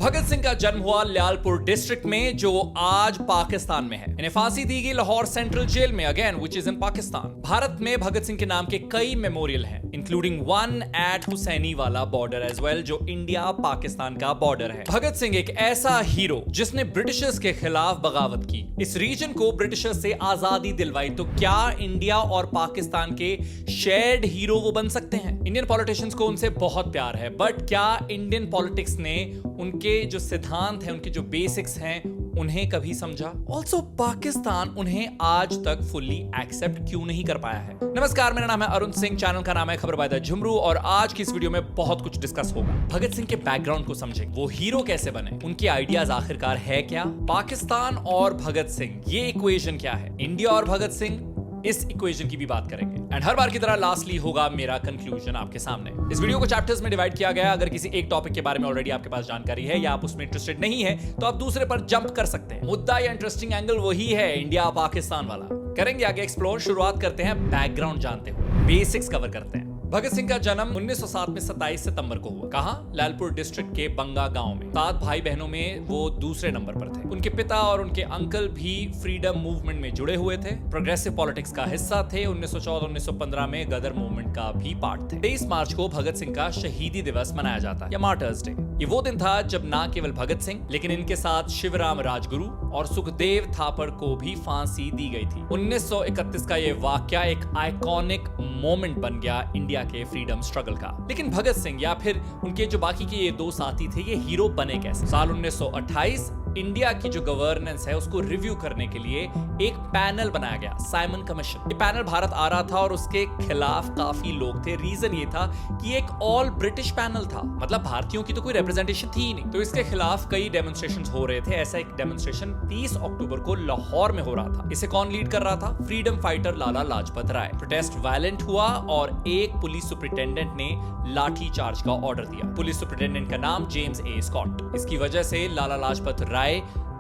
भगत सिंह का जन्म हुआ ल्यालपुर डिस्ट्रिक्ट में जो आज पाकिस्तान में है। इन्हें फांसी दी गई लाहौर सेंट्रल जेल में, again which is in Pakistan. Bharat में भगत सिंह के नाम के कई मेमोरियल हैं, इंक्लूडिंग वन एट हुसैनी वाला बॉर्डर एज वेल, जो इंडिया पाकिस्तान का बॉर्डर है। भगत सिंह एक ऐसा हीरो जिसने ब्रिटिशर्स के खिलाफ बगावत की, इस रीजन को ब्रिटिशर्स से आजादी दिलवाई। तो क्या इंडिया और पाकिस्तान के शेयर्ड हीरो वो बन सकते हैं? इंडियन पॉलिटिशियंस को उनसे बहुत प्यार है, बट क्या इंडियन पॉलिटिक्स ने उनके जो सिद्धांत हैं, उनके जो बेसिक्स हैं, उन्हें कभी समझा? ऑल्सो पाकिस्तान उन्हें आज तक फुल्ली एक्सेप्ट क्यों नहीं कर पाया है? नमस्कार, मेरा नाम है अरुण सिंह, चैनल का नाम है खबर बाय द झुमरू, और आज की इस वीडियो में बहुत कुछ डिस्कस होगा। भगत सिंह के बैकग्राउंड को समझेंगे, वो हीरो कैसे बने, उनके आइडियाज आखिरकार है क्या, पाकिस्तान और भगत सिंह ये इक्वेशन क्या है, इंडिया और भगत सिंह, इस इक्वेशन की भी बात करेंगे। एंड हर बार की तरह लास्टली होगा मेरा कंक्लूजन आपके सामने। इस वीडियो को चैप्टर्स में डिवाइड किया गया। अगर किसी एक टॉपिक के बारे में ऑलरेडी आपके पास जानकारी है या आप उसमें इंटरेस्टेड नहीं है तो आप दूसरे पर जंप कर सकते हैं। मुद्दा या इंटरेस्टिंग एंगल वही है, इंडिया पाकिस्तान वाला। करेंगे आगे एक्सप्लोर। शुरुआत करते हैं बैकग्राउंड जानते हुए, बेसिक्स कवर करते हैं। भगत सिंह का जन्म 1907 में 27 सितंबर को हुआ। कहां? ल्यालपुर डिस्ट्रिक्ट के बंगा गांव में। 7 भाई बहनों में वो दूसरे नंबर पर थे। उनके पिता और उनके अंकल भी फ्रीडम मूवमेंट में जुड़े हुए थे, प्रोग्रेसिव पॉलिटिक्स का हिस्सा थे। 1914-1915 में गदर मूवमेंट का भी पार्ट थे। 23 मार्च को भगत सिंह का शहीदी दिवस मनाया जाता है या मार्टर्स डे। ये वो दिन था जब ना केवल भगत सिंह लेकिन इनके साथ शिवराम राजगुरु और सुखदेव थापर को भी फांसी दी गई थी। 1931 का ये वाकया एक आइकॉनिक मोमेंट बन गया इंडिया के फ्रीडम स्ट्रगल का। लेकिन भगत सिंह या फिर उनके जो बाकी के ये 2 साथी थे, ये हीरो बने कैसे? साल 1928 इंडिया की जो गवर्नेंस है उसको रिव्यू करने के लिए एक पैनल बनाया गया, साइमन कमीशन। ये पैनल भारत आ रहा था और उसके खिलाफ काफी लोग थे। रीजन ये था कि एक ऑल ब्रिटिश पैनल था, मतलब भारतीयों की तो कोई रिप्रेजेंटेशन थी ही नहीं। तो इसके खिलाफ कई डेमोन्स्ट्रेशंस हो रहे थे। ऐसा एक डेमोन्स्ट्रेशन 30 अक्टूबर को लाहौर में हो रहा था। इसे कौन लीड कर रहा था? Freedom fighter Lala Lajpat Rai. Protest violent हुआ और एक पुलिस सुपरिटेंडेंट ने लाठी चार्ज का ऑर्डर दिया। पुलिस सुपरिटेंडेंट का नाम जेम्स ए स्कॉट। इसकी वजह से लाला लाजपत राय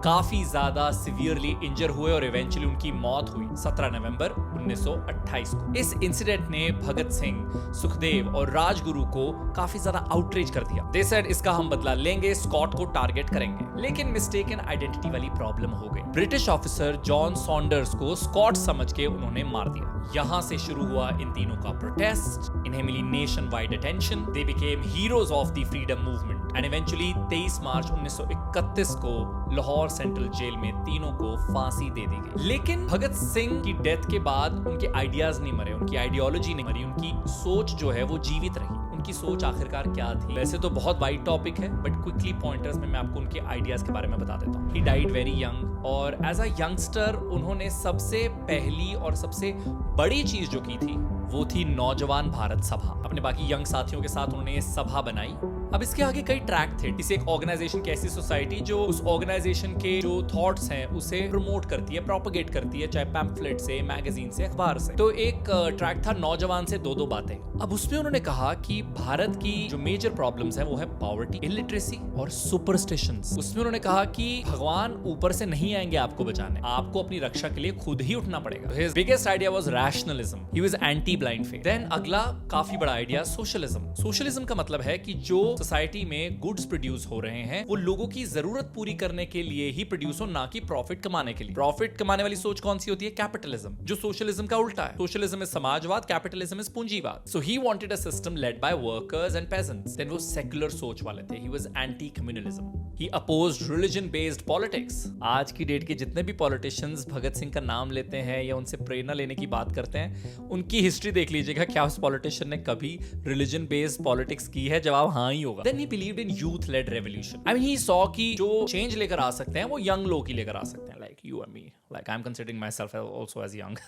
काफी ज्यादा सिवियरली इंजर हुए और इवेंचुअली उनकी मौत हुई 17 नवंबर 1928 को। इस इंसिडेंट ने भगत सिंह, सुखदेव और राजगुरु को काफी ज्यादा आउटरीच कर दिया। दे सेड इसका हम बदला लेंगे, स्कॉट को टारगेट करेंगे। लेकिन मिस्टेकन आइडेंटिटी वाली प्रॉब्लम हो गई। ब्रिटिश ऑफिसर जॉन सॉन्डर्स को स्कॉट समझ के उन्होंने मार दिया। यहां से शुरू हुआ इन तीनों का प्रोटेस्ट। इन्हें मिली nationwide attention. They became heroes of the freedom movement and eventually 23 March 1931 को लाहौर सेंट्रल जेल में तीनों को फांसी दे दी गई। लेकिन भगत सिंह की डेथ के बाद उनके आइडियाज नहीं मरे, उनकी आइडियोलॉजी नहीं मरी, उनकी सोच जो है वो जीवित रही। उनकी सोच आखिरकार क्या थी? वैसे तो बहुत वाइड टॉपिक है, बट क्विकली पॉइंटर्स में मैं आपको उनके आइडियाज के बारे में बता देता हूँ। ही डाइड वेरी यंग और एज अ यंगस्टर उन्होंने सबसे पहली और सबसे बड़ी चीज जो की थी वो थी नौजवान भारत सभा। अपने बाकी यंग साथियों के साथ उन्होंने ये सभा बनाई। अब इसके आगे कई ट्रैक थे। इसे एक ऑर्गेनाइजेशन की ऐसी सोसाइटी जो उस ऑर्गेनाइजेशन के जो थॉट्स हैं उसे प्रमोट करती है, प्रोपगेट करती है, चाहे पैम्फलेट से, मैगजीन से, अखबार से। तो एक ट्रैक था नौजवान से 2-2 बातें। अब उसमें उन्होंने कहा कि भारत की जो मेजर प्रॉब्लम्स हैं वो है पॉवर्टी, इलिटरेसी और सुपरस्टिशंस। उसमें उन्होंने कहा कि भगवान ऊपर से नहीं आएंगे आपको बचाने, आपको अपनी रक्षा के लिए खुद ही उठना पड़ेगा। His biggest idea was rationalism. He was anti blind faith. Then अगला काफी बड़ा आइडिया सोशलिज्म। सोशलिज्म का मतलब है कि जो सोसाइटी में गुड्स प्रोड्यूस हो रहे हैं वो लोगों की जरूरत पूरी करने के लिए ही प्रोड्यूस हो, ना कि प्रॉफिट कमाने के लिए। प्रॉफिट कमाने वाली सोच कौन सी होती है? कैपिटलिज्म, जो सोशलिज्म का उल्टा है। सोशलिज्म इज समाजवाद, कैपिटलिज्म इज पूंजीवाद। So he wanted a system led by workers and peasants. Then वो सेक्युलर सोच वाले थे। He was anti communalism. He opposed religion based politics. आज की डेट के जितने भी पॉलिटिशियंस भगत सिंह का नाम लेते हैं या उनसे प्रेरणा लेने की बात करते हैं, उनकी हिस्ट्री देख लीजिएगा, क्या उस पॉलिटिशियन ने कभी रिलीजन बेस्ड पॉलिटिक्स की है? जवाब हाँ ही होगा। Then he believed in youth led revolution. I mean, he saw कि जो चेंज लेकर आ सकते हैं वो यंग लोग ही लेकर आ सकते हैं, like you and me. Like I'm considering myself also as young.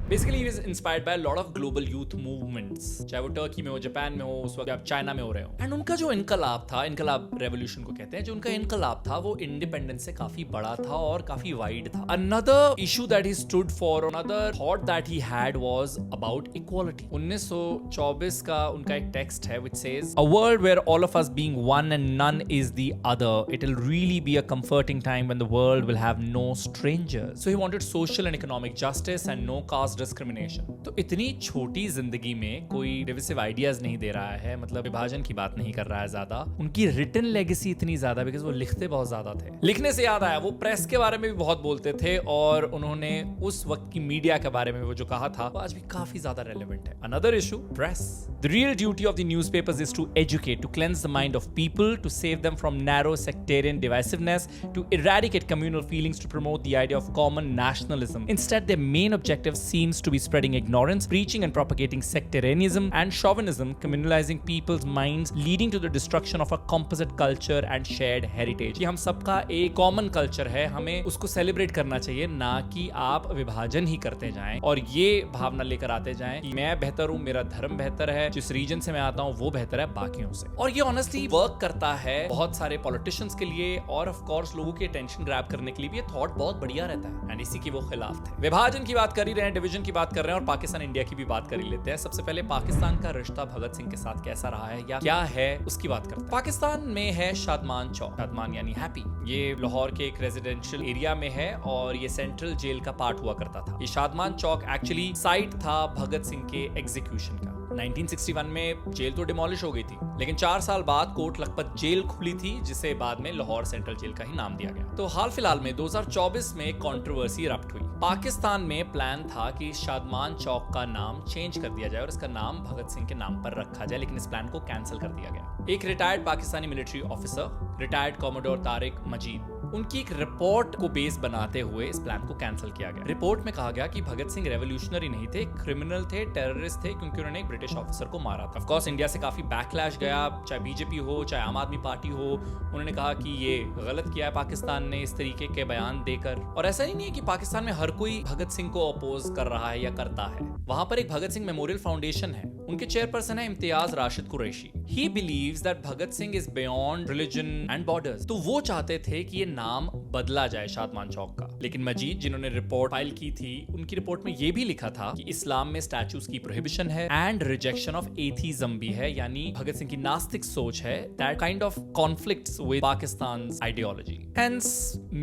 Basically, he was inspired by a lot of global youth movements, चाहे वो टर्की में हो, जापान में हो, उस वक्त आप चाइना में हो रहे हो। एंड उनका जो इनकलाब था, इनकलाब रेवोल्यूशन को कहते हैं, जो उनका इनकलाब था वो इंडिपेंडेंस से काफी बड़ा था और काफी वाइड था। Another issue that he stood for, another thought that he had was about equality. 1924 का उनका एक टेक्स्ट है which says, "A world where all of us being one and none is the other, it will really be a comforting time when the world will have no strangers." So he wanted social and economic justice and no caste cross discrimination. तो इतनी छोटी जिंदगी में कोई divisive ideas नहीं दे रहा है, मतलब विभाजन की बात नहीं कर रहा है ज्यादा। उनकी रिटन लेगेसी इतनी ज्यादा, बिकॉज वो लिखते बहुत ज्यादा थे। लिखने से याद आया, वो प्रेस के बारे में भी बहुत बोलते थे और उन्होंने उस वक्त की मीडिया के बारे में वो जो कहा था वो आज भी काफी ज्यादा रेलेवेंट है। Another issue, press. The real duty of the newspapers is to educate, to cleanse the mind of people, to save them from narrow sectarian divisiveness, to eradicate communal feelings, to promote the idea of common nationalism. Instead, their main objective seems to be spreading ignorance, preaching and propagating sectarianism and chauvinism, communalizing people's minds, leading to the destruction of a composite culture and shared heritage. कि हम सबका एक common culture है, हमें उसको celebrate करना चाहिए, ना कि आप विभाजन ही करते जाएं और ये भावना लेकर आते जाएं कि मैं बेहतर हूं, मेरा धर्म बेहतर है, जिस रीजन से मैं आता हूं वो बेहतर है बाकियों से। और ये ऑनेस्टली वर्क करता है बहुत सारे पॉलिटिशियंस के लिए और ऑफ कोर्स लोगों की अटेंशन ग्रैब करने के लिए भी ये थॉट बहुत बढ़िया रहता है, एंड इसी की वो खिलाफ थे। विभाजन की बात कर ही रहे हैं, डिवीजन की बात कर रहे हैं और पाकिस्तान इंडिया की भी बात कर ही लेते हैं। सबसे पहले पाकिस्तान का रिश्ता भगत सिंह के साथ कैसा रहा है या क्या है उसकी बात करते हैं। पाकिस्तान में है शादमान चौक, शादमान यानी हैप्पी। ये लाहौर के एक रेजिडेंशियल एरिया में है और ये सेंट्रल जेल का पार्ट हुआ करता था। ये शादमान चौक एक्चुअली साइट था भगत सिंह के एग्जीक्यूशन का। 1961 में जेल तो डिमोलिश हो गई थी, लेकिन 4 साल बाद कोट लखपत जेल खुली थी, जिसे बाद में लाहौर सेंट्रल जेल का ही नाम दिया गया। तो हाल फिलहाल में 2024 में कंट्रोवर्सी इरप्ट हुई। पाकिस्तान में प्लान था कि शादमान चौक का नाम चेंज कर दिया जाए और इसका नाम भगत सिंह के नाम पर रखा जाए, लेकिन इस प्लान को कैंसिल कर दिया गया। एक retired Pakistani military officer, retired commodore Tariq Majid, उनकी एक रिपोर्ट को बेस बनाते हुए इस प्लान को कैंसिल किया गया। रिपोर्ट में कहा गया कि भगत सिंह रेवोल्यूशनरी नहीं थे, क्रिमिनल थे, टेररिस्ट थे, क्योंकि उन्होंने एक ब्रिटिश ऑफिसर को मारा था। ऑफ कोर्स इंडिया से काफी बैकलैश गया, चाहे बीजेपी हो चाहे आम आदमी पार्टी हो, उन्होंने कहा कि ये गलत किया है पाकिस्तान ने इस तरीके के बयान देकर। और ऐसा ही नहीं है कि पाकिस्तान में हर कोई भगत सिंह को अपोज कर रहा है या करता है। वहां पर एक भगत सिंह मेमोरियल फाउंडेशन है, उनके चेयरपर्सन है Imtiaz Rashid Qureshi. He believes that Bhagat Singh is beyond religion and borders. तो वो चाहते थे कि ये नाम बदला जाए शादमान चौक का, लेकिन मजीद जिन्होंने रिपोर्ट फाइल की थी, उनकी रिपोर्ट में ये भी लिखा था कि इस्लाम में स्टैचूज की प्रोहिबिशन है एंड रिजेक्शन ऑफ एथीज्म भी है, यानी भगत सिंह की नास्तिक सोच है, that kind of conflicts with पाकिस्तान's ideology. Hence,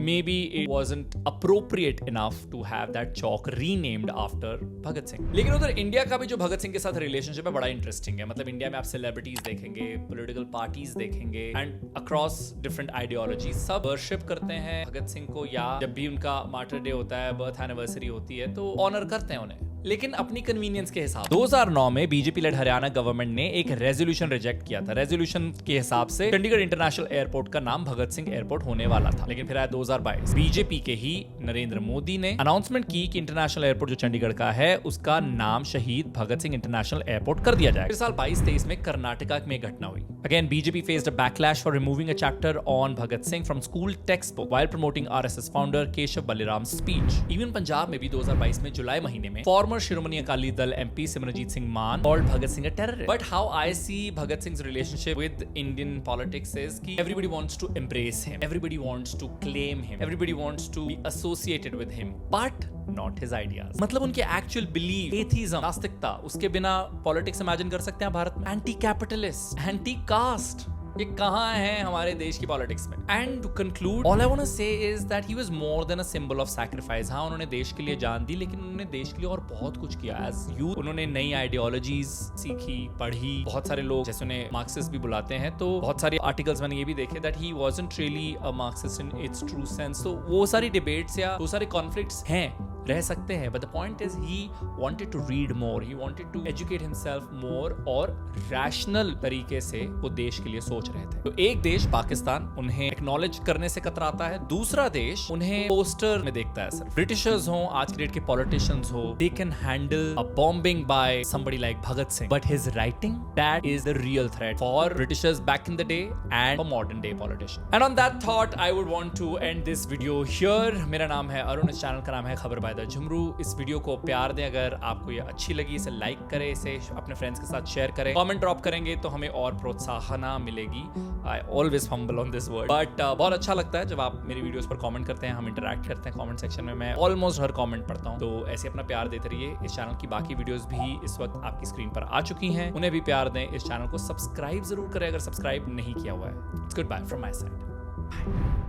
maybe it wasn't appropriate enough to have that chalk renamed after Bhagat Singh. लेकिन उधर इंडिया का भी जो भगत सिंह के साथ रिलेशनशिप है बड़ा इंटरेस्टिंग है। मतलब इंडिया में आप सेलिब्रिटीज देखेंगे, पॉलिटिकल पार्टीज देखेंगे एंड अक्रॉस डिफरेंट आइडियोलॉजी सब वर्शिप करते हैं भगत सिंह को, या जब भी उनका मार्टर डे होता है, बर्थ एनिवर्सरी होती है तो ऑनर करते हैं उन्हें, लेकिन अपनी कन्वीनियंस के हिसाब। 2009 में बीजेपी लेड हरियाणा गवर्नमेंट ने एक रेजोल्यूशन रिजेक्ट किया था। रेजोल्यूशन के हिसाब से चंडीगढ़ इंटरनेशनल एयरपोर्ट का नाम भगत सिंह एयरपोर्ट होने वाला था, लेकिन फिर आया 2022, बीजेपी के ही नरेंद्र मोदी ने अनाउंसमेंट की कि इंटरनेशनल एयरपोर्ट जो चंडीगढ़ का है उसका नाम शहीद भगत सिंह इंटरनेशनल एयरपोर्ट कर दिया जाए। फिर साल 22-23 में कर्नाटका में घटना हुई। Again BJP faced a backlash for removing a chapter on Bhagat Singh from school text book while promoting RSS founder Keshav Baliram speech. Even Punjab में भी 2022 में जुलाई महीने में farmer Shiromani Akali Dal MP Simranjit Singh Mann called Bhagat Singh a terrorist. But how I see Bhagat Singh's relationship with Indian politics is कि everybody wants to embrace him, everybody wants to claim him, everybody wants to be associated with him, but not his ideas. मतलब उनके actual belief, atheism, नास्तिकता, उसके बिना politics imagine कर सकते हैं भारत में? Anti-capitalist, anti-caste, ये कहाँ है हमारे देश की पॉलिटिक्स में? And to conclude, all I want to say is that he was more than a symbol of sacrifice. हाँ, उन्होंने देश के लिए जान दी, लेकिन उन्होंने देश के लिए और बहुत कुछ किया। एज यूथ उन्होंने नई आइडियोलॉजीज सीखी, पढ़ी। बहुत सारे लोग जैसे उन्हें मार्क्सिस्ट भी बुलाते हैं, तो बहुत सारे आर्टिकल्स मैंने ये भी देखे that he wasn't really a Marxist in its true sense. तो वो सारी डिबेट्स या वो सारे कॉन्फ्लिक्ट्स हैं, रह सकते हैं, but the point is he wanted to read more, he wanted to educate himself more और रैशनल तरीके से वो देश के लिए सोच रहे थे। तो एक देश पाकिस्तान उन्हें एक्नॉलेज करने से कतराता है, दूसरा देश उन्हें पोस्टर में देखता है। सिर्फ ब्रिटिशर्स हो, आज के डेट के पॉलिटिशियंस हो, they can handle a bombing by somebody like Bhagat Singh, but his writing that is the real threat for Britishers back in the day and for modern day politician. And on that thought I would want to end this video here. मेरा नाम है अरुण, इस channel का नाम है खबर by the Jhumru. इस video को प्यार दें, अगर आपको ये अच्छी लगी इसे लाइक करें, इसे अपने फ्रेंड्स के साथ शेयर करें, कमेंट ड्रॉप करेंगे तो हमें और प्रोत्साहना मिलेगी। I always fumble on this word, but बहुत अच्छा लगता है जब आप मेरी वीडियोस पर कमेंट करते हैं, हम इंटरैक्ट करते हैं कमेंट सेक्शन में। मैं ऑलमोस्ट हर कमेंट पढ़ता हूं, तो ऐसे अपना प्यार देते रहिए। इस चैनल की बाकी वीडियोस भी इस वक्त आपकी स्क्रीन पर आ चुकी हैं, उन्हें भी प्यार दें। इस चैनल को सब्सक्राइब जरूर करें अगर सब्सक्राइब नहीं किया हुआ है। It's good bye from my side.